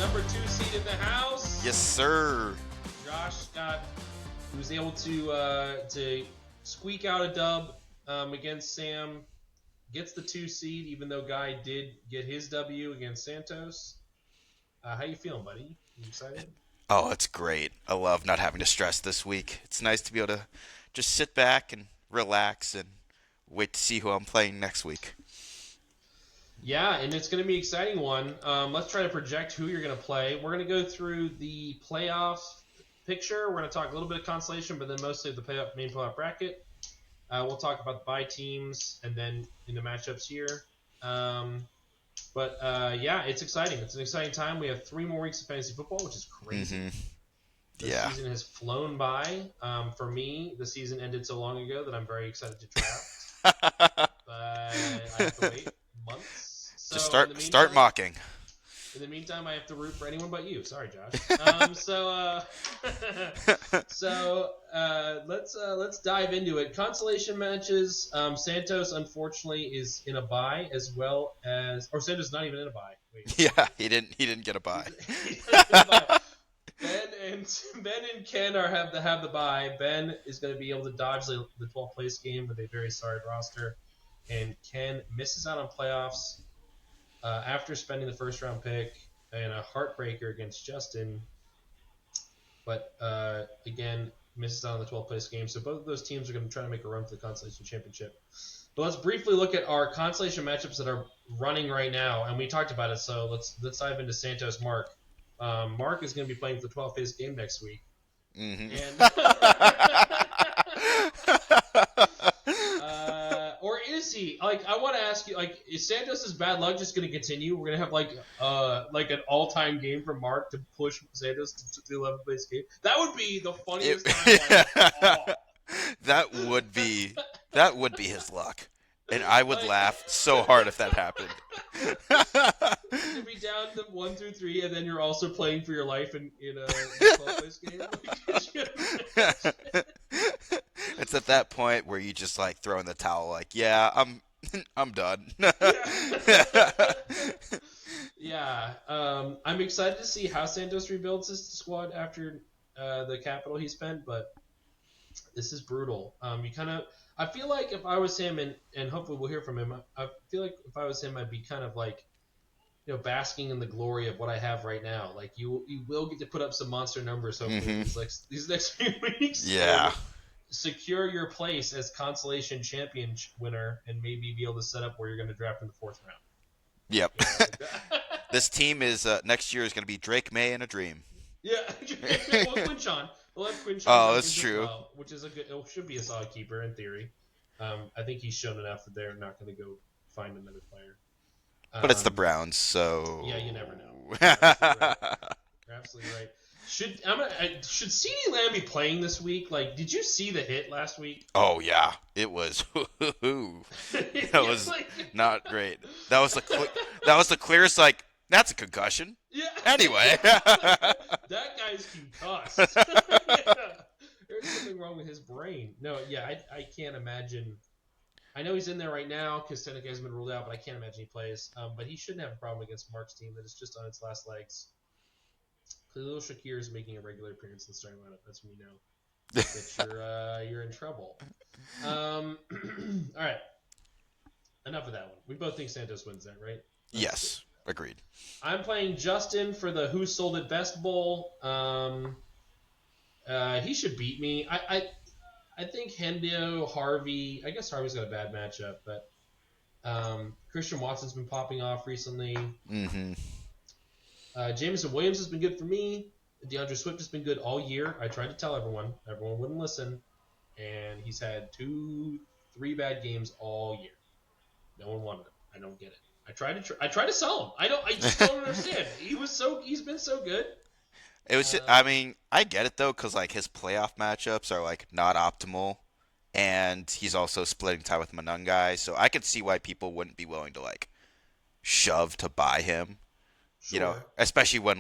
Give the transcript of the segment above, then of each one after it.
number 2 seed in the house. Yes, sir. Josh was able to squeak out a dub against Sam. Gets the 2 seed, even though Guy did get his W against Santos. How you feeling, buddy? You excited? Oh, it's great. I love not having to stress this week. It's nice to be able to just sit back and relax and wait to see who I'm playing next week. Yeah, and it's going to be an exciting one. Let's try to project who you're going to play. We're going to go through the playoff picture. We're going to talk a little bit of consolation, but then mostly the main playoff bracket. We'll talk about the bye teams and then in the matchups here. Yeah, it's exciting. It's an exciting time. We have 3 more weeks of fantasy football, which is crazy. Mm-hmm. The season has flown by. For me, the season ended so long ago that I'm very excited to draft. But I have to wait months. So Just start mocking. In the meantime, I have to root for anyone but you. Sorry, Josh. Let's dive into it. Consolation matches. Santos unfortunately is in a bye as well as, or Santos is not even in a bye. Wait. Yeah, he didn't get a bye. Ben and Ken have the bye. Ben is going to be able to dodge the 12th place game with a very sorry roster, and Ken misses out on playoffs. After spending the first round pick and a heartbreaker against Justin, but again misses out on the 12th place game. So both of those teams are going to try to make a run for the consolation championship. But let's briefly look at our consolation matchups that are running right now, and we talked about it. So let's dive into Santos Mark. Mark is going to be playing for the 12th place game next week. Mm-hmm. Or is he? I want to ask you, is Santos' bad luck just going to continue? We're going to have like an all-time game for Mark to push Santos to the 11th place game. That would be the funniest timeline. That would be his luck, and I would laugh so hard if that happened. To be down to 1 through 3, and then you're also playing for your life in a 12th place game. It's at that point where you just throw in the towel, yeah, I'm done. Yeah, I'm excited to see how Santos rebuilds his squad after the capital he spent, but this is brutal. I feel like if I was him, and hopefully we'll hear from him, I feel like if I was him, I'd be kind of basking in the glory of what I have right now. You will get to put up some monster numbers hopefully these next few weeks. Yeah. Secure your place as consolation champion winner, and maybe be able to set up where you're going to draft in the 4th round. Yep. This team is next year is going to be Drake May in a dream. Yeah, well, Quinchon. We'll have Quinchon. Oh, that's true. Well, which is it should be a solid keeper in theory. I think he's shown enough that they're not going to go find another player. But it's the Browns, so yeah, you never know. You're absolutely right. Should CeeDee Lamb be playing this week? Did you see the hit last week? Oh yeah, it was. That was not great. That was the clearest. That's a concussion. Yeah. Anyway. That guy's concussed. There's something wrong with his brain. No, yeah, I can't imagine. I know he's in there right now because Seneca has been ruled out, but I can't imagine he plays. But he shouldn't have a problem against Mark's team that is just on its last legs. Khalil Shakir is making a regular appearance in the starting lineup. That's when you know that you're in trouble. All right. Enough of that one. We both think Santos wins that, right? Yes. Agreed. I'm playing Justin for the Who Sold It Best Bowl. He should beat me. I think Hendo, Harvey. I guess Harvey's got a bad matchup, but Christian Watson's been popping off recently. Mm-hmm. Jameson Williams has been good for me. DeAndre Swift has been good all year. I tried to tell everyone. Everyone wouldn't listen. And he's had 2-3 bad games all year. No one wanted him. I don't get it. I tried to sell him. I just don't understand. He's been so good. It was I get it though, because his playoff matchups are not optimal, and he's also splitting time with Manungai, so I could see why people wouldn't be willing to shove to buy him. Sure. Especially when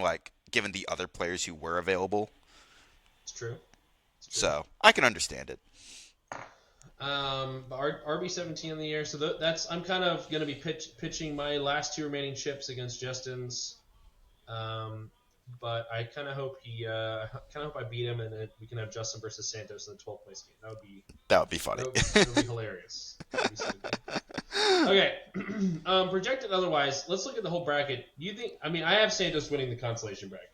given the other players who were available. It's true. So I can understand it. RB17 in the year, so that's I'm kind of going to be pitching my last 2 remaining chips against Justin's. but I kind of hope I beat him, and then we can have Justin versus Santos in the 12th place game. That would be funny. That would be hilarious. That'd be so good. Okay, projected otherwise. Let's look at the whole bracket. Do you think? I mean, I have Santos winning the consolation bracket.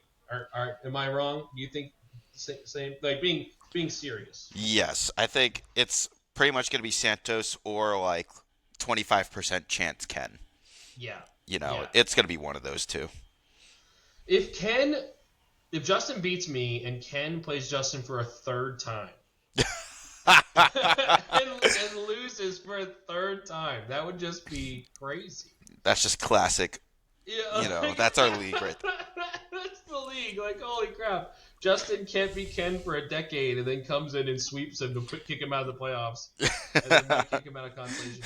Am I wrong? Do you think same? Like being serious. Yes, I think it's pretty much going to be Santos or like 25% chance Ken. Yeah. You know, Yeah. it's going to be one of those two. If Justin beats me and Ken plays Justin for a third time and loses for a third time, that would just be crazy. That's just classic. Yeah, That's our league right there. That's the league. Like, holy crap. Justin can't beat Ken for a decade and then comes in and sweeps him to kick him out of the playoffs. And then might kick him out of consolation.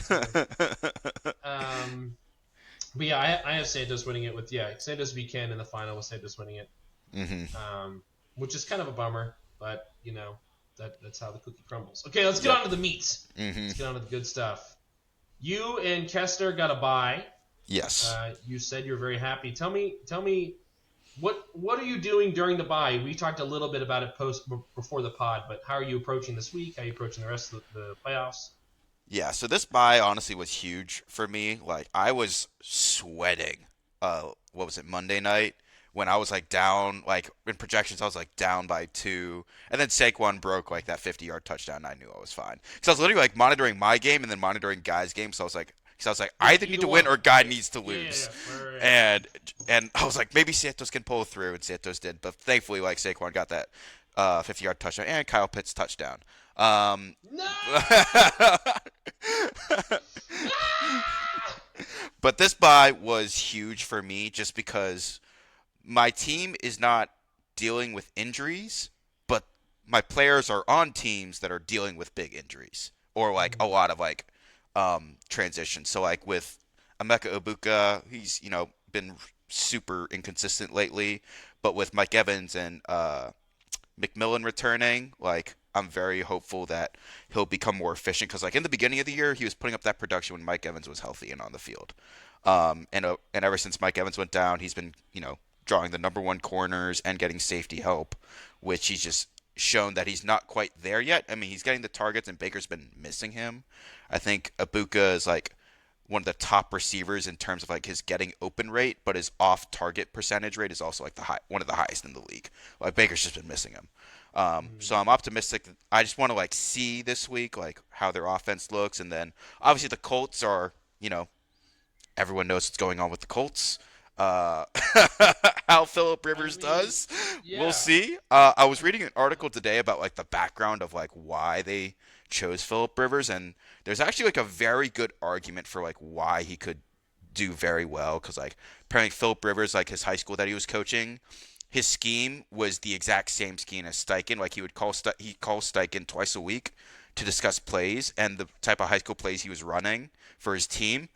But yeah, I have Santos winning it with, Santos v. Ken in the final with Santos winning it. Mm-hmm. Which is kind of a bummer, but, that's how the cookie crumbles. Okay, let's get on to the meat. Mm-hmm. Let's get on to the good stuff. You and Kester got a bye. Yes. You said you're very happy. Tell me, what are you doing during the bye? We talked a little bit about it before the pod, but how are you approaching this week? How are you approaching the rest of the playoffs? Yeah, so this bye honestly was huge for me. Like I was sweating. What was it, Monday night? When I was like down, like in projections, I was like down by 2, and then Saquon broke like that 50-yard touchdown. And I knew I was fine because I was literally like monitoring my game and then monitoring Guy's game. So I was like, I either need to win or Guy needs to lose. Yeah. Right. And I was like, maybe Santos can pull through, and Santos did. But thankfully, like Saquon got that 50-yard touchdown and Kyle Pitts touchdown. No! But this bye was huge for me just because my team is not dealing with injuries, but my players are on teams that are dealing with big injuries or like a lot of like transition. So like with Emeka Ibuka, he's been super inconsistent lately, but with Mike Evans and McMillan returning, like I'm very hopeful that he'll become more efficient because like in the beginning of the year he was putting up that production when Mike Evans was healthy and on the field. And ever since Mike Evans went down, he's been drawing the number one corners and getting safety help, which he's just shown that he's not quite there yet. I mean, he's getting the targets, and Baker's been missing him. I think Ibuka is like one of the top receivers in terms of like his getting open rate, but his off target percentage rate is also like one of the highest in the league. Like Baker's just been missing him. So I'm optimistic. I just want to like see this week like how their offense looks, and then obviously the Colts are everyone knows what's going on with the Colts. How Philip Rivers does, we'll see. I was reading an article today about like the background of like why they chose Philip Rivers, and there's actually like a very good argument for like why he could do very well because like apparently Philip Rivers, like his high school that he was coaching, his scheme was the exact same scheme as Steichen. Like he calls Steichen twice a week to discuss plays, and the type of high school plays he was running for his team,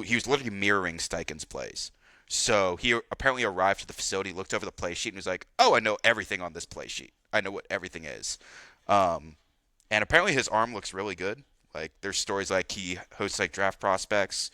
he was literally mirroring Steichen's plays. So he apparently arrived to the facility, looked over the play sheet, and was like, "Oh, I know everything on this play sheet. I know what everything is." And apparently his arm looks really good. Like there's stories like he hosts like draft prospects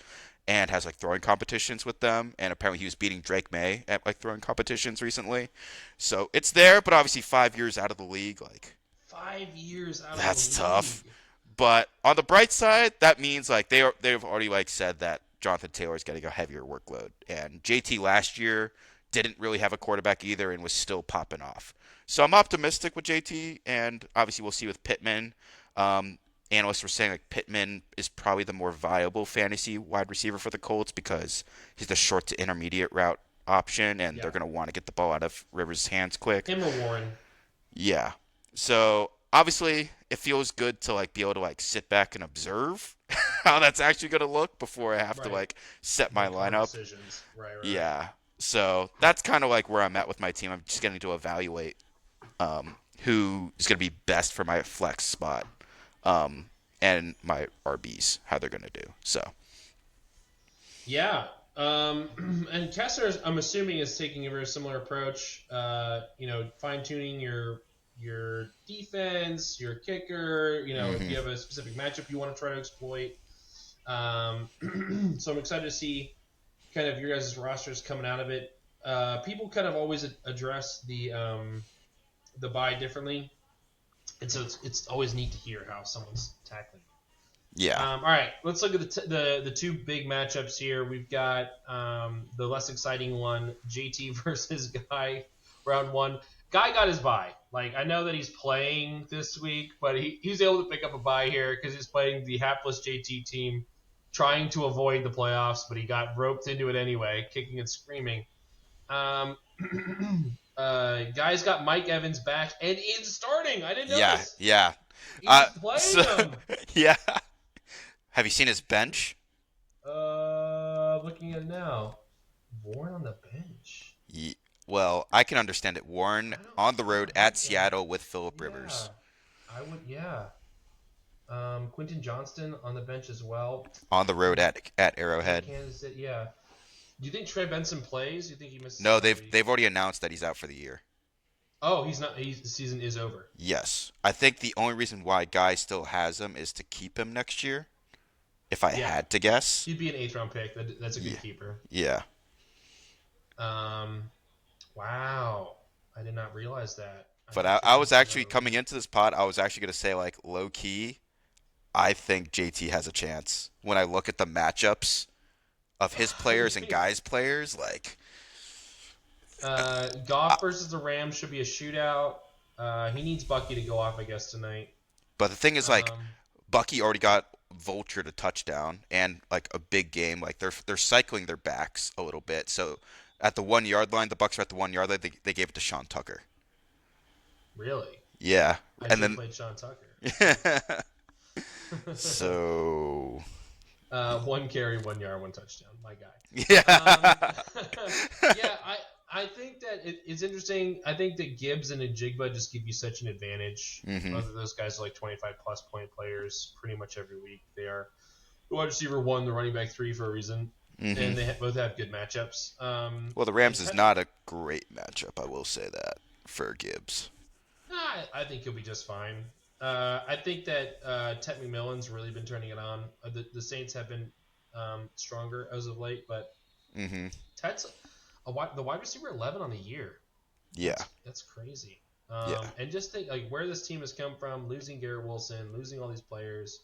and has like throwing competitions with them. And apparently he was beating Drake May at like throwing competitions recently. So it's there, but obviously 5 years out of the league, like 5 years out of that's the tough. league. But on the bright side, that means like they've already like said that Jonathan Taylor is getting a heavier workload. And JT last year didn't really have a quarterback either and was still popping off. So I'm optimistic with JT, and obviously we'll see with Pittman. Analysts were saying like Pittman is probably the more viable fantasy wide receiver for the Colts because he's the short to intermediate route option, and they're going to want to get the ball out of Rivers' hands quick. Him or Warren. Yeah. So obviously it feels good to like be able to like sit back and observe how that's actually going to look before I have to like set my lineup. Decisions. Right. Yeah. So that's kind of like where I'm at with my team. I'm just getting to evaluate who is going to be best for my flex spot and my RBs, how they're going to do. So. Yeah. And Kessler, I'm assuming, is taking a very similar approach. Fine tuning your defense, your kicker. If you have a specific matchup you want to try to exploit. So I'm excited to see kind of your guys' rosters coming out of it. people kind of always address the bye differently, and so it's always neat to hear how someone's tackling. Yeah. All right, let's look at the two big matchups here. We've got the less exciting one, JT versus Guy, round one. Guy got his bye. Like, I know that he's playing this week, but he's able to pick up a bye here because he's playing the hapless JT team, trying to avoid the playoffs, but he got roped into it anyway, kicking and screaming. Guy's got Mike Evans back and in starting. I didn't know Yeah. this. Yeah. He's playing him. Yeah. Have you seen his bench? Looking at it now. Warren on the bench. Well, I can understand it. Warren on the road at Seattle with Phillip Rivers. I would, yeah. Quentin Johnston on the bench as well. On the road at Arrowhead. Kansas City, yeah. Do you think Trey Benson plays? Do you think he misses? No, they've already announced that he's out for the year. Oh, he's not. The season is over. Yes, I think the only reason why Guy still has him is to keep him next year. If I had to guess, he'd be an 8th round pick. That's a good keeper. Yeah. Wow, I did not realize that. But I was actually coming into this pod. I was actually going to say, like, low key, I think JT has a chance. When I look at the matchups of his players and Guy's players, like, Goff versus the Rams should be a shootout. He needs Bucky to go off, I guess, tonight. But the thing is, like, Bucky already got Vulture to touchdown and like a big game. Like they're cycling their backs a little bit. So at the 1 yard line, the Bucs are at the 1 yard line. They gave it to Sean Tucker. Really? Yeah. And then played Sean Tucker. So 1 carry, 1 yard, 1 touchdown. My guy. Yeah. Yeah. I think that it's interesting. I think that Gibbs and Njigba just give you such an advantage. Mm-hmm. Both of those guys are like 25-plus point players pretty much every week. They are the wide receiver 1, the running back 3 for a reason. Mm-hmm. And they both have good matchups. Well, the Rams is not a great matchup, I will say that, for Gibbs. I think he'll be just fine. I think that Ted McMillan's really been turning it on. The Saints have been stronger as of late, but Ted's the wide receiver 11 on the year. Yeah. That's crazy. Yeah. And just think like where this team has come from, losing Garrett Wilson, losing all these players,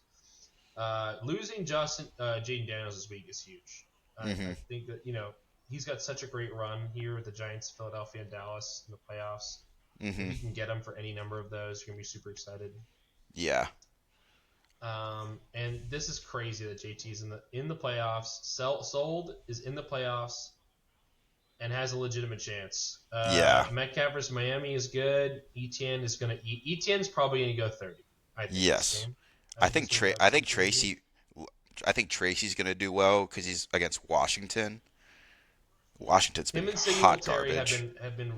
losing Jaden Daniels this week is huge. I think that, he's got such a great run here with the Giants, Philadelphia, and Dallas in the playoffs. If you can get him for any number of those, you're going to be super excited. Yeah. And this is crazy that JT's in the playoffs. Sold is in the playoffs and has a legitimate chance. Metcalf versus Miami is good. Etienne's probably going to go 30. I think. Yes. I think Tracy's going to do well because he's against Washington. Washington's been hot garbage. Have been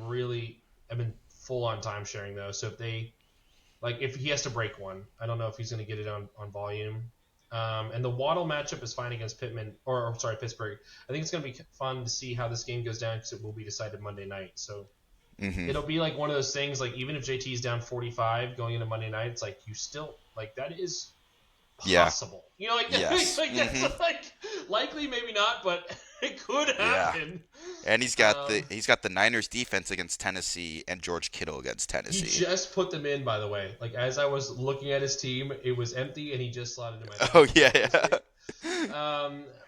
full on time sharing though. So if he has to break one, I don't know if he's going to get it on volume. And the Waddle matchup is fine against Pittsburgh. I think it's going to be fun to see how this game goes down because it will be decided Monday night. So it'll be like one of those things. Like even if JT is down 45 going into Monday night, it's like you still like that is possible. Yes. That's like likely, maybe not, but it could happen. Yeah. And he's got the Niners defense against Tennessee and George Kittle against Tennessee. He just put them in, by the way. Like as I was looking at his team, it was empty, and he just slotted in my. Oh yeah.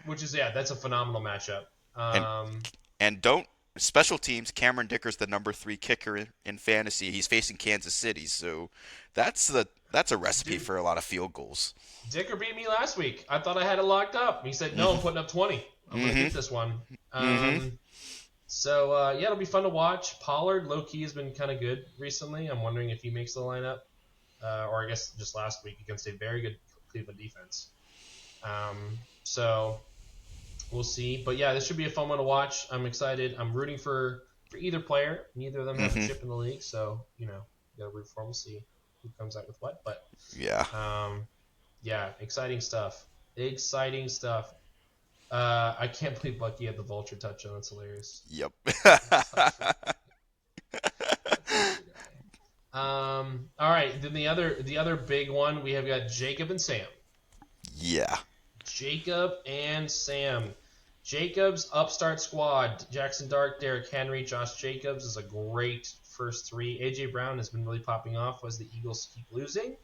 Which is that's a phenomenal matchup. And don't special teams. Cameron Dicker's the number 3 kicker in fantasy. He's facing Kansas City, so that's a recipe for a lot of field goals. Dicker beat me last week. I thought I had it locked up. He said, "No, I'm putting up 20. I'm going to get this one." So, it'll be fun to watch. Pollard, low-key, has been kind of good recently. I'm wondering if he makes the lineup. Or I guess just last week against a very good Cleveland defense. So, we'll see. But, this should be a fun one to watch. I'm excited. I'm rooting for either player. Neither of them have a chip in the league. So, you got to root for them. We'll see who comes out with what. But, exciting stuff. Exciting stuff. I can't believe Bucky had the Vulture touchdown. That's hilarious. Yep. All right. Then the other big one, we have got Jacob and Sam. Yeah. Jacob and Sam. Jacobs upstart squad: Jackson Dart, Derrick Henry, Josh Jacobs is a great first three. AJ Brown has been really popping off as the Eagles keep losing.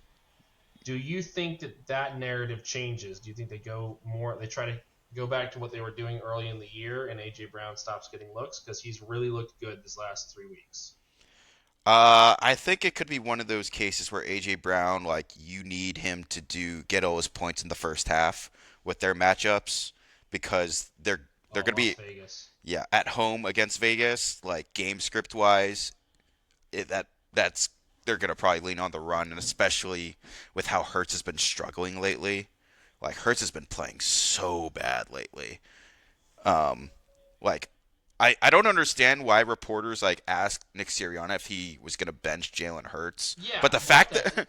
Do you think that narrative changes? Do you think they try to go back to what they were doing early in the year, and AJ Brown stops getting looks because he's really looked good this last 3 weeks? I think it could be one of those cases where AJ Brown, like, you need him to get all his points in the first half with their matchups because they're Oh, gonna Las be, Vegas. yeah, at home against Vegas, like game script wise, that's they're gonna probably lean on the run, and especially with how Hurts has been struggling lately. Like Hurts has been playing so bad lately. Um, like I don't understand why reporters like asked Nick Sirianni if he was gonna bench Jalen Hurts, Yeah, but the what fact the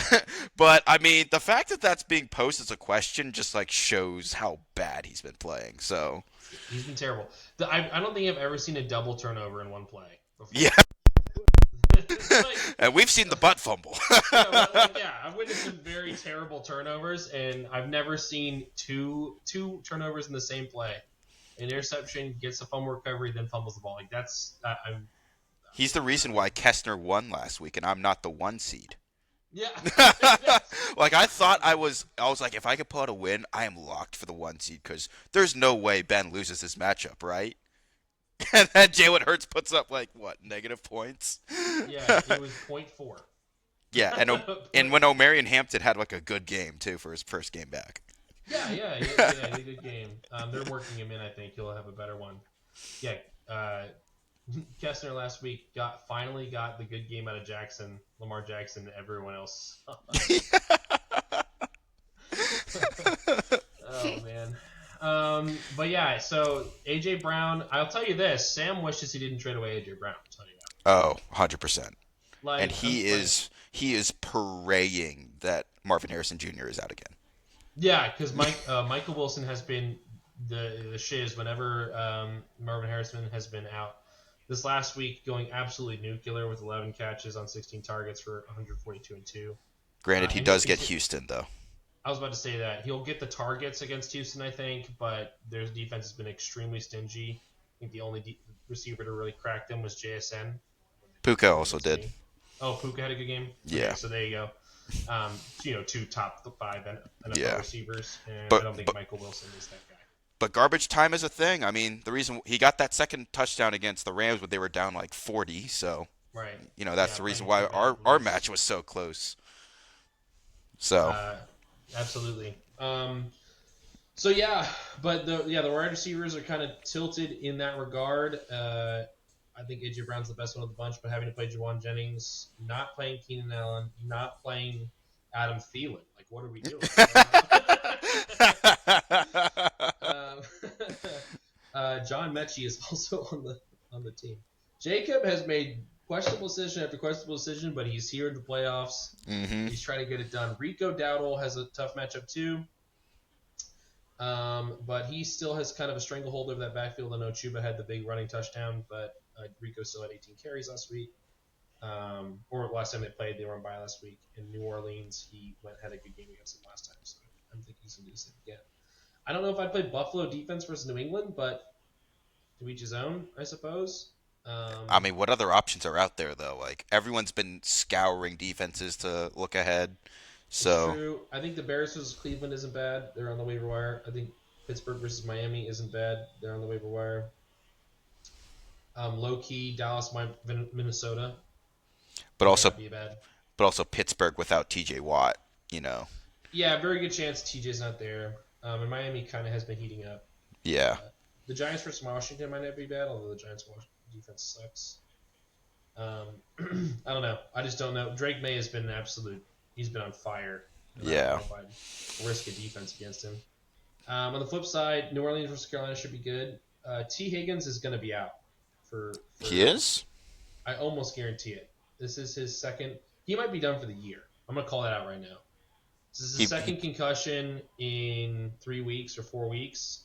that, but I mean the fact that that's being posed as a question just like shows how bad he's been playing. So he's been terrible. I don't think I've ever seen a double turnover in one play before. yeah, like, and we've seen the butt fumble. I've witnessed some very terrible turnovers, and I've never seen two turnovers in the same play. An interception, gets a fumble recovery, then fumbles the ball. Like that's I'm He's the reason why Kestner won last week, and I'm not the one seed. yeah. Like I was like, if I could pull out a win, I am locked for the one seed because there's no way Ben loses this matchup, right? And then Jalen Hurts puts up like what -points? Yeah, it was .4. Yeah, and when Omarion Hampton had like a good game too for his first game back. Yeah, he had a good game. They're working him in. I think he'll have a better one. Yeah, Kessner last week finally got the good game out of Lamar Jackson, and everyone else. Oh man. But yeah, so AJ Brown. I'll tell you this: Sam wishes he didn't trade away AJ Brown. I'll tell you that. Oh, 100%. And Like, he is praying that Marvin Harrison Jr. is out again. yeah, because Michael Wilson has been the shiz whenever Marvin Harrison has been out. This last week, going absolutely nuclear with 11 catches on 16 targets for 142 and 2. Granted, he And does get Houston though. I was about to say that he'll get the targets against Houston, I think, but their defense has been extremely stingy. I think the only receiver to really crack them was JSN. Puka also did. Oh, Puka had a good game. Yeah. Okay, so there you go. Two top 5 NFL Yeah. receivers, and But- I don't think Michael Wilson is that guy. But garbage time is a thing. I mean, the reason he got that second touchdown against the Rams when they were down like 40, so Right. that's the reason why our match was so close. So Absolutely. So yeah, but the wide receivers are kind of tilted in that regard. I think AJ Brown's the best one of the bunch, but having to play Jawan Jennings, not playing Keenan Allen, not playing Adam Thielen. Like, what are we doing? John Mechie is also on the team. Jacob has made questionable decision after questionable decision, but he's here in the playoffs. Mm-hmm. He's trying to get it done. Rico Dowdle has a tough matchup too. But he still has kind of a stranglehold over that backfield. I know Chuba had the big running touchdown, but Rico still had 18 carries last week. Or last time they played, they were on bye last week. In New Orleans, he had a good game against them last time, so I'm thinking he's going to do the same again. I don't know if I'd play Buffalo defense versus New England, but to each his own, I suppose. I mean, what other options are out there though? Like everyone's been scouring defenses to look ahead. So True. I think the Bears versus Cleveland isn't bad. They're on the waiver wire. I think Pittsburgh versus Miami isn't bad. They're on the waiver wire. Low key, Dallas, Minnesota. but also Be bad. Pittsburgh without T.J. Watt. Yeah, very good chance TJ's not there. And Miami kind of has been heating up. Yeah. The Giants versus Washington might not be bad, although the Giants' defense sucks. I don't know. I just don't know. Drake May has been an absolute. He's been on fire. Yeah. I'd risk a defense against him. On the flip side, New Orleans versus Carolina should be good. T. Higgins is going to be out. For He is? I almost guarantee it. This is his second. He might be done for the year. I'm going to call that out right now. This is his second concussion in 3 weeks or 4 weeks.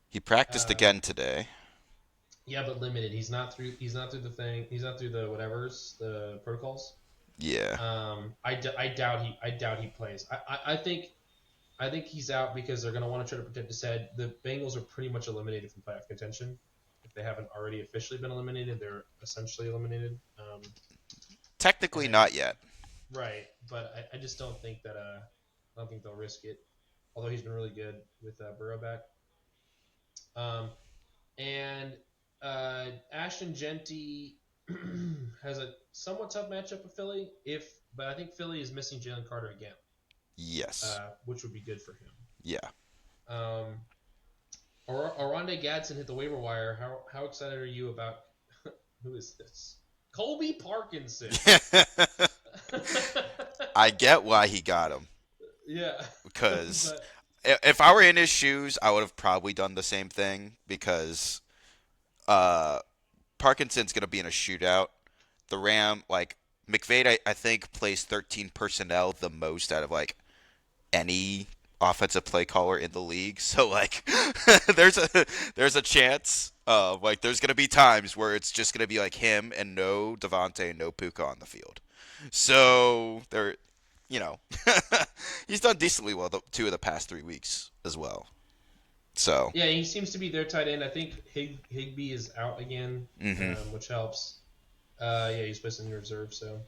He practiced again today. Yeah, but limited. He's not through the thing. He's not through the whatevers, the protocols. Yeah. I doubt he plays. I think I think he's out because they're going to want to try to protect his head. The Bengals are pretty much eliminated from playoff contention. If they haven't already officially been eliminated, they're essentially eliminated. Technically, And not yet. right, but I just don't think that I don't think they'll risk it. Although he's been really good with Burrow back. Um, and Ashton Genty has a somewhat tough matchup with Philly. But I think Philly is missing Jalen Carter again, Yes. which would be good for him. Yeah. Um, Oronde Gadsden hit the waiver wire. How excited are you about who is this? Colby Parkinson. I get why he got him. Yeah. Because But if I were in his shoes, I would have probably done the same thing because uh, Parkinson's going to be in a shootout. The McVay, I think, plays 13 personnel the most out of, any offensive play caller in the league. So, there's a chance, there's going to be times where it's just going to be, him and no Devontae and no Puka on the field. So, you know, he's done decently well two of the past 3 weeks as well. So yeah, he seems to be their tight end. I think Higbee is out again, which helps. Yeah, he's supposed to be in reserve. So,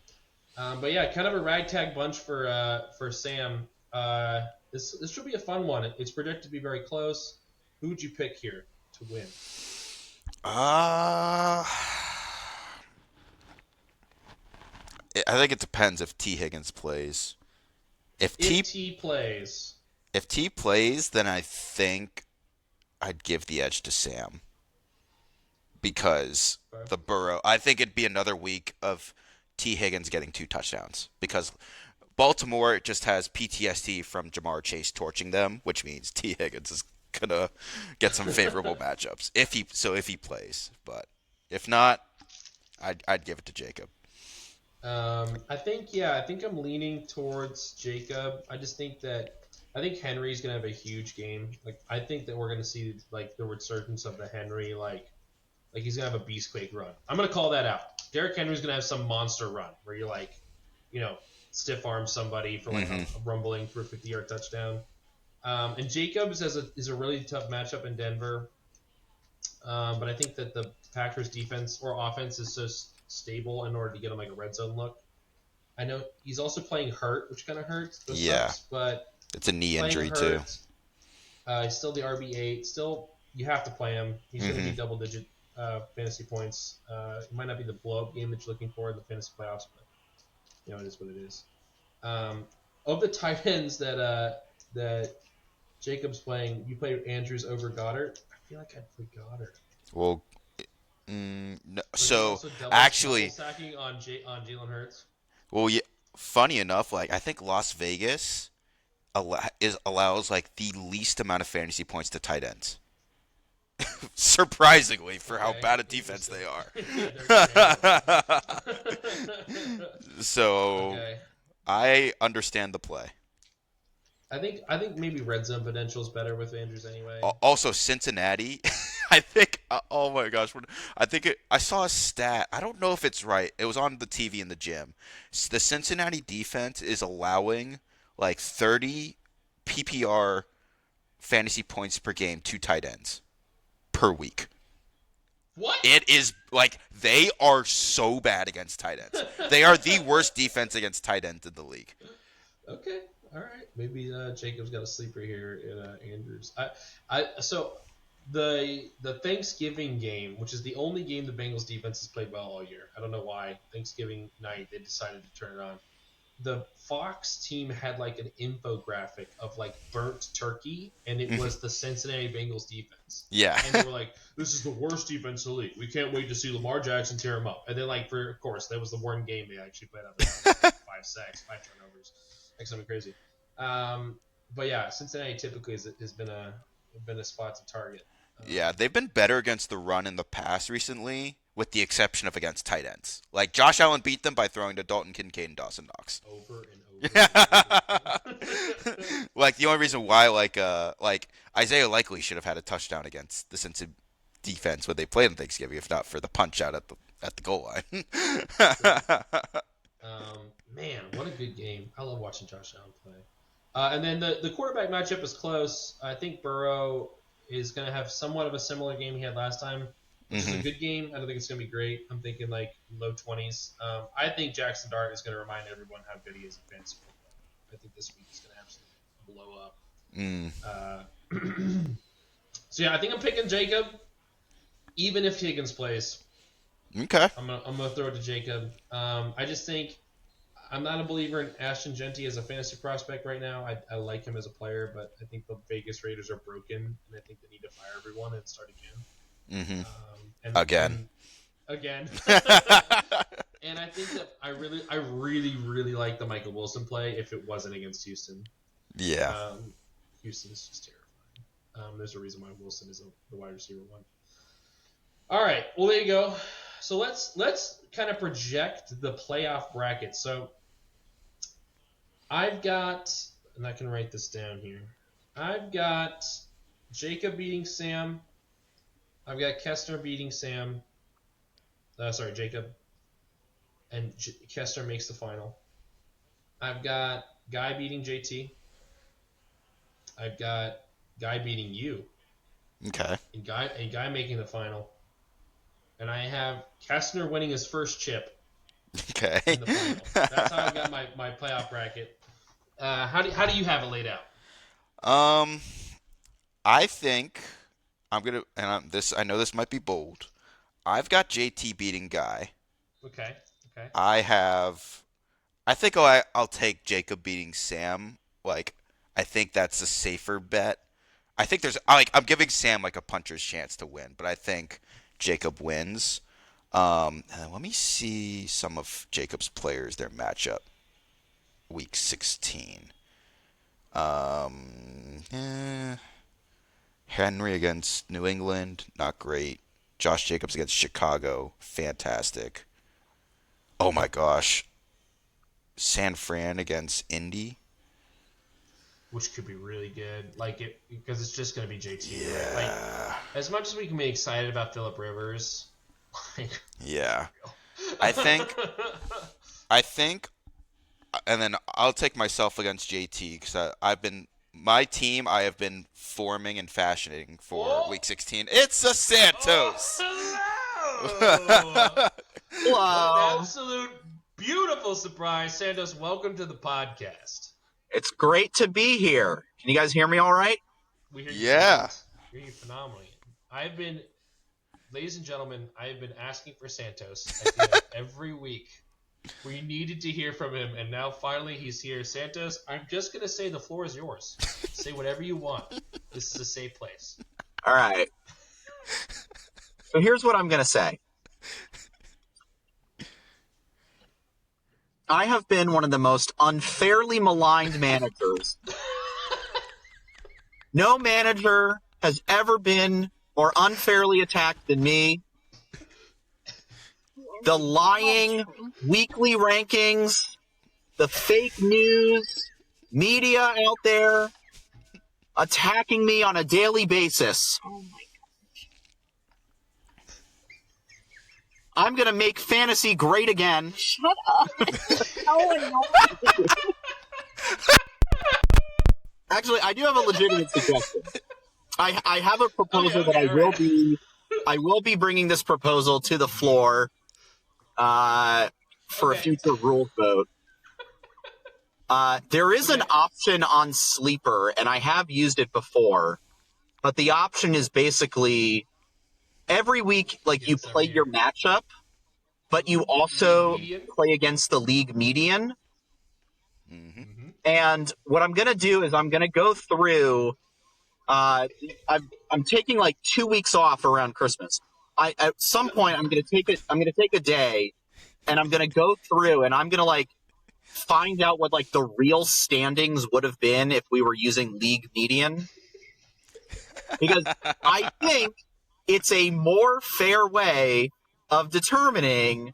but yeah, kind of a ragtag bunch for Sam. This should be a fun one. It's predicted to be very close. Who would you pick here to win? I think it depends if T Higgins plays. If T plays, then I think I'd give the edge to Sam because okay. the Burrow. I think it'd be another week of T Higgins getting 2 touchdowns because Baltimore just has PTSD from Jamar Chase torching them, which means T Higgins is gonna get some favorable matchups if he plays. But if not, I'd give it to Jacob. I think I'm leaning towards Jacob. I think Henry's gonna have a huge game. I think that we're gonna see the resurgence of the Henry he's gonna have a beastquake run. I'm gonna call that out. Derrick Henry's gonna have some monster run where you're stiff arm somebody for a rumbling for a 50-yard touchdown. And Jacobs is a really tough matchup in Denver. But I think that the Packers defense or offense is so stable in order to get him a red zone look. I know he's also playing hurt, which kind of hurts. Sucks, but it's a knee injury too. He's still the RB8. Still, you have to play him. He's going to be double-digit fantasy points. It might not be the blow-up game that you're looking for in the fantasy playoffs, but it is what it is. Of the tight ends that Jacob's playing, you play Andrews over Goddard. I feel like I'd play Goddard. Well, no, so double actually, sacking on Jalen Hurts. Well, yeah, funny enough, I think Las Vegas allows the least amount of fantasy points to tight ends. Surprisingly, for how bad a defense they are. So I understand the play. I think maybe red zone potential is better with Andrews anyway. Also, Cincinnati, I think. Oh my gosh, I saw a stat. I don't know if it's right. It was on the TV in the gym. The Cincinnati defense is allowing 30 PPR fantasy points per game to tight ends per week. What? It is they are so bad against tight ends. They are the worst defense against tight ends in the league. Okay. All right, maybe Jacob's got a sleeper here in Andrews. So the Thanksgiving game, which is the only game the Bengals defense has played well all year. I don't know why. Thanksgiving night they decided to turn it on. The Fox team had an infographic of burnt turkey, and it was the Cincinnati Bengals defense. Yeah, and they were like, "This is the worst defense in the league. We can't wait to see Lamar Jackson tear him up." And then of course, that was the one game they actually played out 5 sacks, 5 turnovers. Something crazy. But yeah, Cincinnati typically has been a spot to target. Yeah, they've been better against the run in the past recently, with the exception of against tight ends. Josh Allen beat them by throwing to Dalton Kincaid and Dawson Knox. Over and over. The only reason why Isaiah Likely should have had a touchdown against the Cincinnati defense when they played on Thanksgiving, if not for the punch out at the goal line. Man, what a good game! I love watching Josh Allen play. And then the quarterback matchup is close. I think Burrow is going to have somewhat of a similar game he had last time, which is a good game. I don't think it's going to be great. I'm thinking like low 20s. I think Jackson Dart is going to remind everyone how good he is in fantasy football. I think this week is going to absolutely blow up. So yeah, I think I'm picking Jacob, even if Higgins plays. Okay. I'm gonna throw it to Jacob. I just think I'm not a believer in Ashton Genty as a fantasy prospect right now. I like him as a player, but I think the Vegas Raiders are broken, and I think they need to fire everyone and start again. Mm-hmm. Again. And I think that I really like the Michael Wilson play if it wasn't against Houston. Yeah. Houston's just terrifying. There's a reason why Wilson is the wide receiver one. All right, well there you go. So let's kind of project the playoff bracket. So I've got, and I can write this down here. I've got Jacob beating Sam. I've got Kessler beating Sam. Jacob. And Kessler makes the final. I've got Guy beating JT. I've got Guy beating you. Okay. And Guy making the final. And I have Kessler winning his first chip. Okay. In the final. That's how I got my playoff bracket. How do you have it laid out? I think I'm gonna, I know this might be bold. I've got JT beating Guy. Okay. I think I'll take Jacob beating Sam. Like, I think that's a safer bet. I think I'm giving Sam like a puncher's chance to win, but I think Jacob wins. And then let me see some of Jacob's players, their matchup. Week 16. Henry against New England, not great. Josh Jacobs against Chicago, fantastic. Oh my gosh. San Fran against Indy. Which could be really good, because it's just going to be JT. Yeah. Right? As much as we can be excited about Phillip Rivers, yeah. I think, and then I'll take myself against JT because my team I have been forming and fashioning for Week 16. It's a Santos. Hello. What an absolute beautiful surprise, Santos. Welcome to the podcast. It's great to be here. Can you guys hear me all right? We hear you. Yeah. We hear you phenomenally. Ladies and gentlemen, I have been asking for Santos every week. We needed to hear from him, and now finally he's here. Santos, I'm just going to say the floor is yours. Say whatever you want. This is a safe place. All right. So here's what I'm going to say. I have been one of the most unfairly maligned managers. No manager has ever been more unfairly attacked than me. The lying weekly rankings, the fake news, media out there attacking me on a daily basis. Oh my gosh. I'm going to make fantasy great again. Shut up. So annoying. Actually, I do have a legitimate suggestion. I have a proposal that I will be bringing this proposal to the floor for a future rules vote. There is an option on Sleeper, and I have used it before, but the option is basically every week, you play your matchup, but you also play against the league median. Mm-hmm. And what I'm going to do is I'm going to go through I'm taking 2 weeks off around Christmas. At some point I'm going to take a day and I'm going to go through and I'm going to find out what the real standings would have been if we were using league median. Because I think it's a more fair way of determining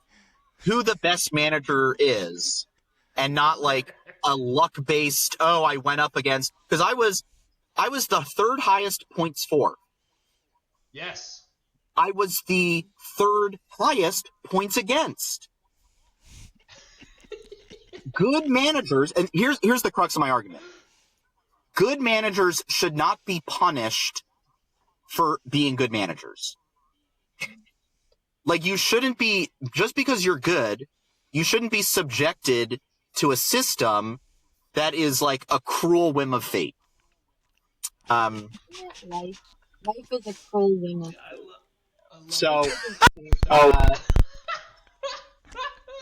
who the best manager is and not a luck-based, I went up against, because I was the third highest points for. Yes. I was the third highest points against. Good managers, and here's the crux of my argument. good managers should not be punished for being good managers. Like, you shouldn't be, just because you're good, you shouldn't be subjected to a system that is like a cruel whim of fate. Life is a cruel winner. I love So, it.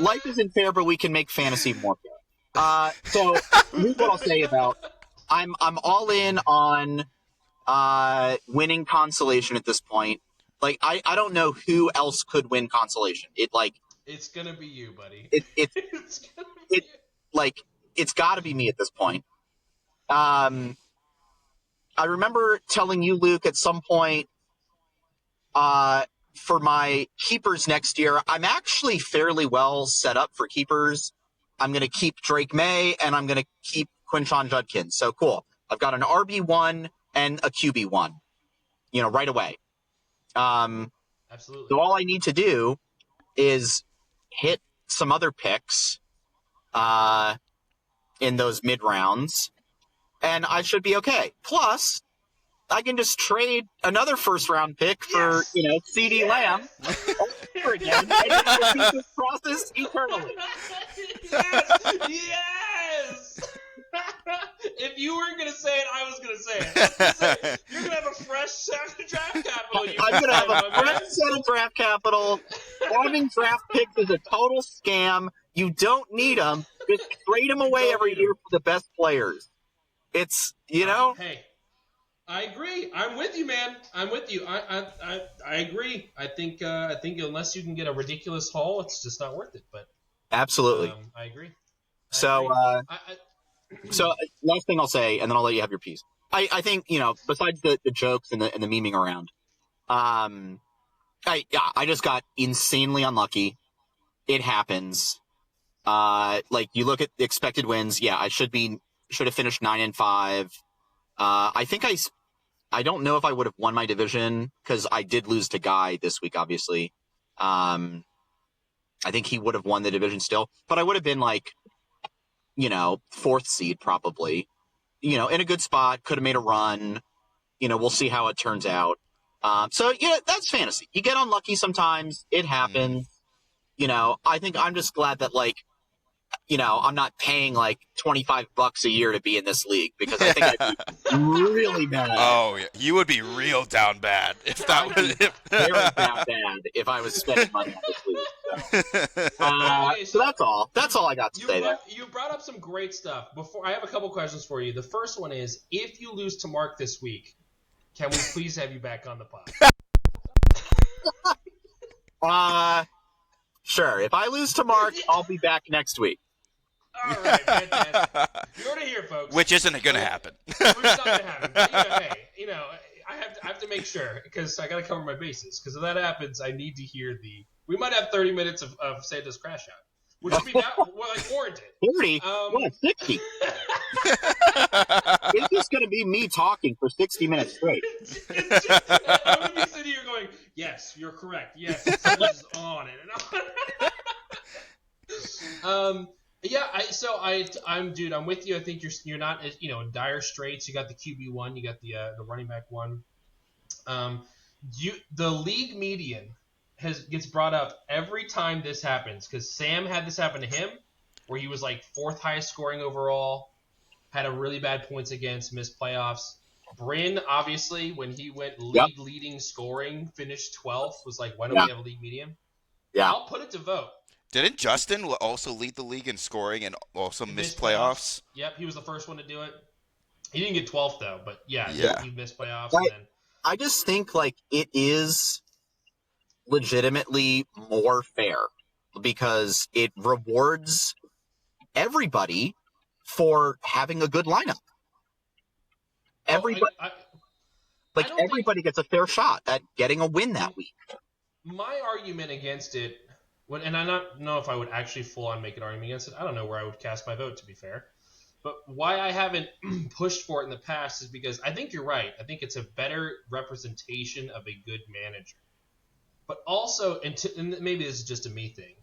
life isn't fair, but we can make fantasy more fair. So here's what I'll say about I'm all in on winning consolation at this point. Like, I don't know who else could win consolation. It's gonna be you, buddy. It's It's gonna be it like it's got to be me at this point. I remember telling you, Luke, at some point, for my keepers next year, I'm actually fairly well set up for keepers. I'm going to keep Drake May, and I'm going to keep Quinshon Judkins. So cool. I've got an RB1 and a QB1, right away. Absolutely. So all I need to do is hit some other picks in those mid rounds, and I should be okay. Plus, I can just trade another first round pick for, CD Lamb over again. And just repeat this process eternally. Yes! If you weren't gonna say it, I was gonna say it. I was gonna say, you're gonna have a fresh set of draft capital. I'm going to have a fresh set of draft capital. Having draft picks is a total scam. You don't need them. Just trade them away every year for the best players. It's, Hey, I agree. I'm with you, man. I'm with you. I agree. I think unless you can get a ridiculous haul, it's just not worth it. But Absolutely. I agree. So, So last thing I'll say, and then I'll let you have your piece. I think, besides the jokes and the memeing around, I just got insanely unlucky. It happens. You look at the expected wins. Yeah, I should have finished 9-5. I think I don't know if I would have won my division because I did lose to Guy this week, obviously. I think he would have won the division still, but I would have been fourth seed probably, in a good spot, could have made a run. We'll see how it turns out. So that's fantasy. You get unlucky sometimes. It happens. I think I'm just glad that I'm not paying $25 a year to be in this league because I think I'd be really bad. Oh, yeah. You would be real down bad if that was very bad if I was spending money on this league. So that's all. That's all I got to say there. You brought up some great stuff. Before I have a couple questions for you. The first one is, if you lose to Mark this week, can we please have you back on the pod? Sure. If I lose to Mark, I'll be back next week. All right, fantastic. You heard it here, folks. Which isn't going to happen. Which is not going to happen. But, I have to make sure because I got to cover my bases. Because if that happens, I need to hear we might have 30 minutes of Santa's Crash Out, which would be warranted. 30? 60. It's just going to be me talking for 60 minutes straight. I'm going to be sitting here going, yes, you're correct. Yes, Santa's on it. Yeah, I'm with you. I think you're not in dire straits. You got the QB1, you got the running back one. The league median gets brought up every time this happens because Sam had this happen to him, where he was fourth highest scoring overall, had a really bad points against, missed playoffs. Bryn, obviously, when he went league leading scoring, finished 12th, was why don't we have a league median? Yeah, I'll put it to vote. Didn't Justin also lead the league in scoring and also missed playoffs? Yep, he was the first one to do it. He didn't get 12th though, but he missed playoffs. I just think it is legitimately more fair because it rewards everybody for having a good lineup. Everybody gets a fair shot at getting a win that week. My argument against it, and I don't know if I would actually full on make an argument against it. I don't know where I would cast my vote, to be fair. But why I haven't pushed for it in the past is because I think you're right. I think it's a better representation of a good manager. But also, and maybe this is just a me thing,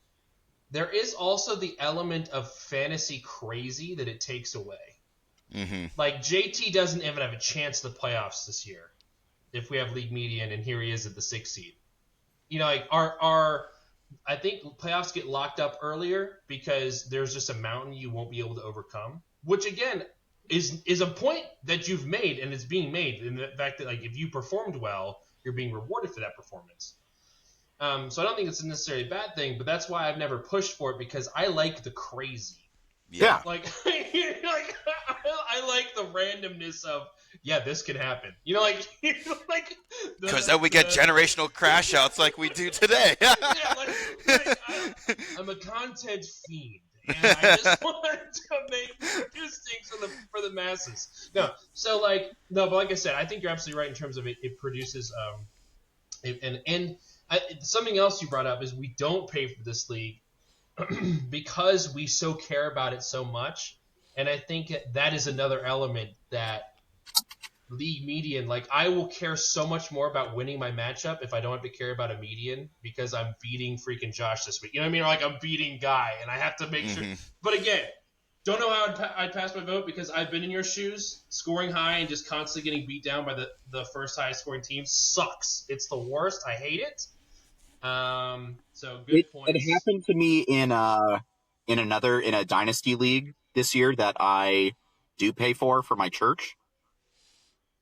there is also the element of fantasy crazy that it takes away. Mm-hmm. Like JT doesn't even have a chance at the playoffs this year if we have league median, and here he is at the 6th seed. You know, like I think playoffs get locked up earlier because there's just a mountain you won't be able to overcome, which again is a point that you've made and it's being made in the fact that like if you performed well, you're being rewarded for that performance. So I don't think it's necessarily a bad thing, but that's why I've never pushed for it because I like the crazy. Yeah. Like, I like the randomness of, yeah, this can happen. You know, like Because then we get generational crash outs like we do today. yeah, I'm a content fiend, and I just want to produce things for the masses. No, but like I said, I think you're absolutely right in terms of it produces something else you brought up is we don't pay for this league because we so care about it so much, and I think that is another element that league median, like I will care so much more about winning my matchup if I don't have to care about a median because I'm beating freaking Josh this week. You know what I mean? Or like I'm beating Guy, and I have to make sure. But again, don't know how I'd pass my vote because I've been in your shoes. Scoring high and just constantly getting beat down by the first highest scoring team sucks. It's the worst. I hate it. So good point. It happened to me in a dynasty league this year that I do pay for my church.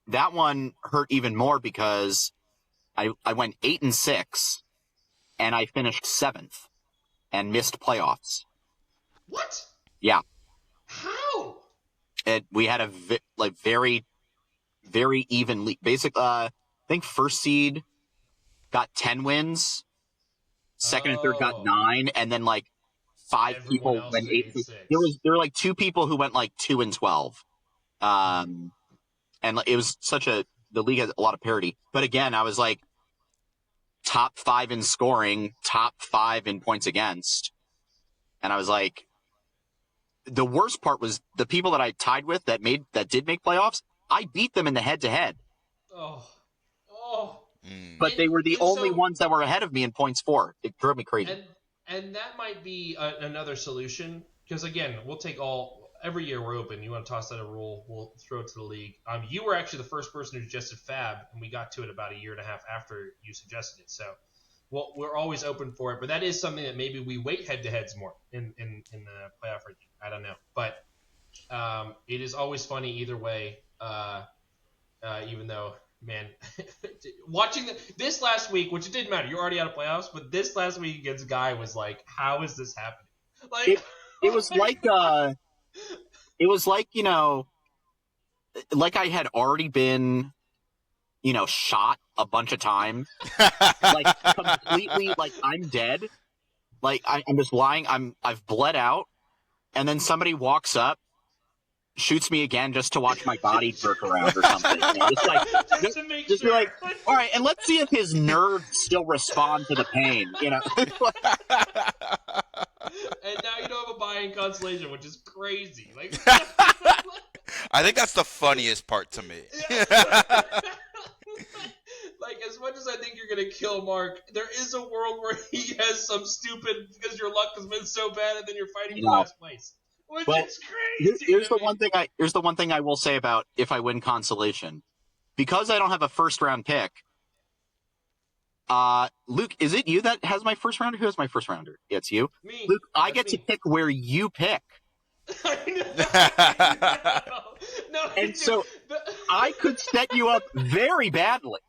That one hurt even more because I went 8-6 and I finished 7th and missed playoffs. What? Yeah. How? We had a very, very even league. I think first seed got 10 wins. Second and third got 9, and then like 5 Everyone people else went 8. 8-6. There were like 2 people who went like 2-12. And it was the league has a lot of parity. But again, I was like top 5 in scoring, top 5 in points against. And I was like, the worst part was the people that I tied with that did make playoffs, I beat them in the head to head. Oh. But they were the only ones that were ahead of me in points for. It drove me crazy. And that might be another solution because again, we'll take every year we're open. You want to toss out a rule, we'll throw it to the league. You were actually the first person who suggested Fab, and we got to it about a year and a half after you suggested it. So, we're always open for it. But that is something that maybe we weight head-to-heads more in the playoff ranking. I don't know, but it is always funny either way. Even though, man, watching this last week, which it didn't matter, you're already out of playoffs. But this last week against Guy was like, how is this happening? Like it was like. It was like, like I had already been, shot a bunch of times. Like, completely, like, I'm dead. Like, I'm just lying. I've bled out. And then somebody walks up, shoots me again just to watch my body jerk around or something. Just be like, all right, and let's see if his nerves still respond to the pain, And now you don't have a buy-in consolation, which is crazy. Like, I think that's the funniest part to me. Like, as much as I think you're going to kill Mark, there is a world where he has some stupid, because your luck has been so bad, and then you're fighting for last place. Which is crazy. Here's the one thing I will say about if I win consolation. Because I don't have a first-round pick, Luke, is it you that has my first rounder? Who has my first rounder? Yeah, it's you. Me. Luke, I get to pick where you pick. I know. No, And so I could set you up very badly.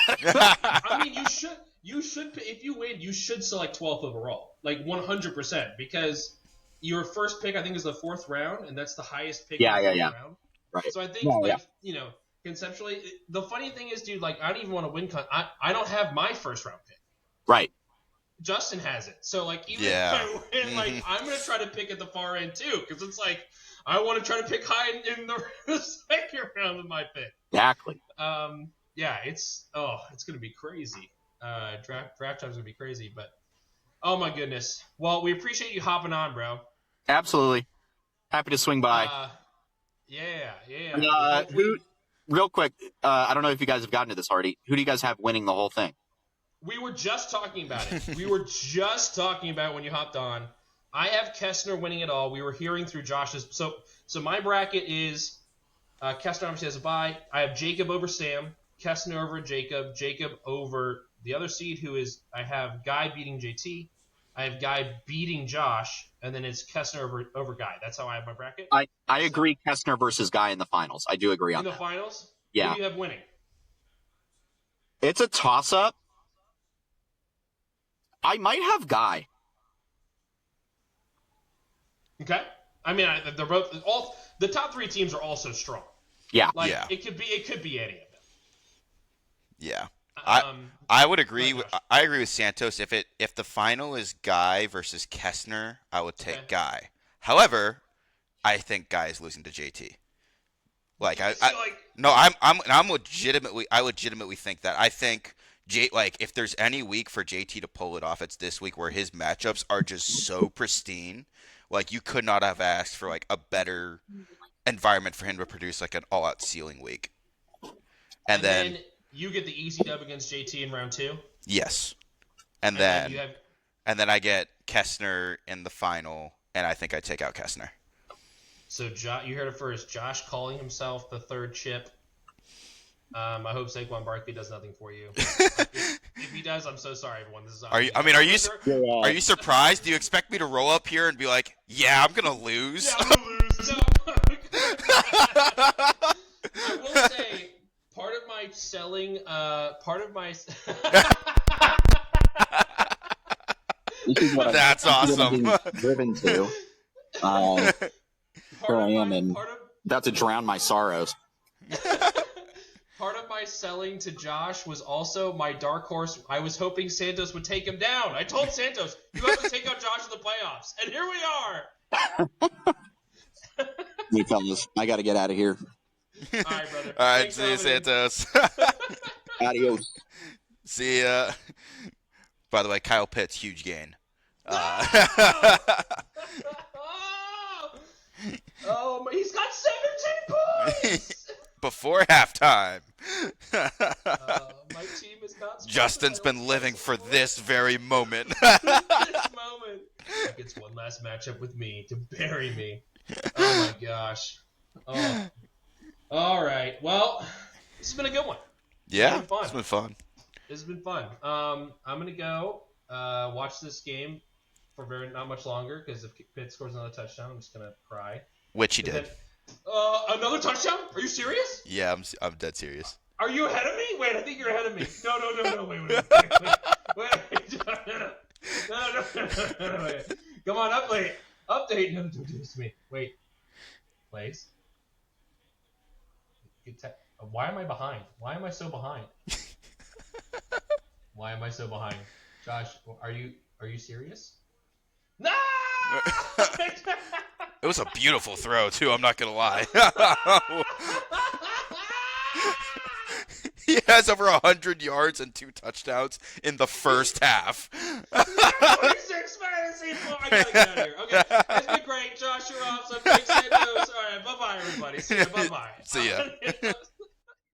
I mean, you should, if you win, you should select 12th overall, like 100%, because your first pick, I think, is the 4th round, and that's the highest pick in the 4th round. Right. So I think, conceptually, the funny thing is, dude, like, I don't even want to win. I don't have my first round pick. Right. Justin has it. So, like, even if I win, like, I'm going to try to pick at the far end, too, because it's like, I want to try to pick high in the second round of my pick. Exactly. Yeah, it's going to be crazy. Draft time's going to be crazy, but, oh my goodness. Well, we appreciate you hopping on, bro. Absolutely. Happy to swing by. Yeah. Real quick, I don't know if you guys have gotten to this already. Who do you guys have winning the whole thing? We were just talking about it. We were just talking about it when you hopped on. I have Kessner winning it all. We were hearing through Josh's. So my bracket is Kessner obviously has a bye. I have Jacob over Sam, Kessner over Jacob, Jacob over the other seed I have Guy beating JT, I have Guy beating Josh, and then it's Kessner over Guy. That's how I have my bracket. I agree. Kessner versus Guy in the finals. I do agree on In the that. finals? Yeah. Who do you have winning? It's a toss-up. I might have Guy. Okay. I mean, they're both all the top 3 teams are also strong. Yeah. Like Yeah. it could be any of them. Yeah. Um, I would agree. Go ahead, Josh. I agree with Santos. If the final is Guy versus Kessner, I would take Okay. Guy. However, I think Guy is losing to JT. Like I legitimately think that. I think if there's any week for JT to pull it off, it's this week where his matchups are just so pristine. Like you could not have asked for like a better environment for him to produce like an all-out ceiling week. And then you get the easy dub against JT in round 2. yes, and then then I get Kessner in the final, and I think I take out Kessner. So you heard it first. Josh calling himself the third chip. I hope Saquon Barkley does nothing for you. If he does, I'm so sorry, everyone. This is Are you surprised? Do you expect me to roll up here and be like, "Yeah, I'm gonna lose"? Yeah, I'm gonna lose. No. I will say, part of my selling, This is what That's awesome. Driven to. Here I am, and about to drown my sorrows. Part of my selling to Josh was also my dark horse. I was hoping Santos would take him down. I told Santos, you have to take out Josh in the playoffs. And here we are. Hey, fellas, I got to get out of here. All right, brother. All right, Thanks see you, for having me. Santos. Adios. See ya. By the way, Kyle Pitts, huge gain. Oh, he's got 17 points. Before halftime. My team is not. Justin's been living for this very moment. This moment. He gets one last matchup with me to bury me. Oh my gosh. Oh. All right. Well, this has been a good one. Yeah, It's been fun. it's been fun. This has been fun. I'm gonna go watch this game for not much longer because if Pitt scores another touchdown, I'm just gonna cry. Which he And did. then, another touchdown? Are you serious? Yeah, I'm dead serious. Are you ahead of me? Wait, I think you're ahead of me. No, wait. No. Come on, update. No, don't do this to me. Wait. Please. Why am I behind? Why am I so behind? Why am I so behind? Josh, are you serious? No! It was a beautiful throw too. I'm not gonna lie. He has over 100 yards and 2 touchdowns in the first half. 26 fantasy points. I gotta get out of here. Okay, it's been great, Josh. You're awesome. Thanks, Santos. All right, bye-bye, everybody. See ya. Bye-bye. See ya.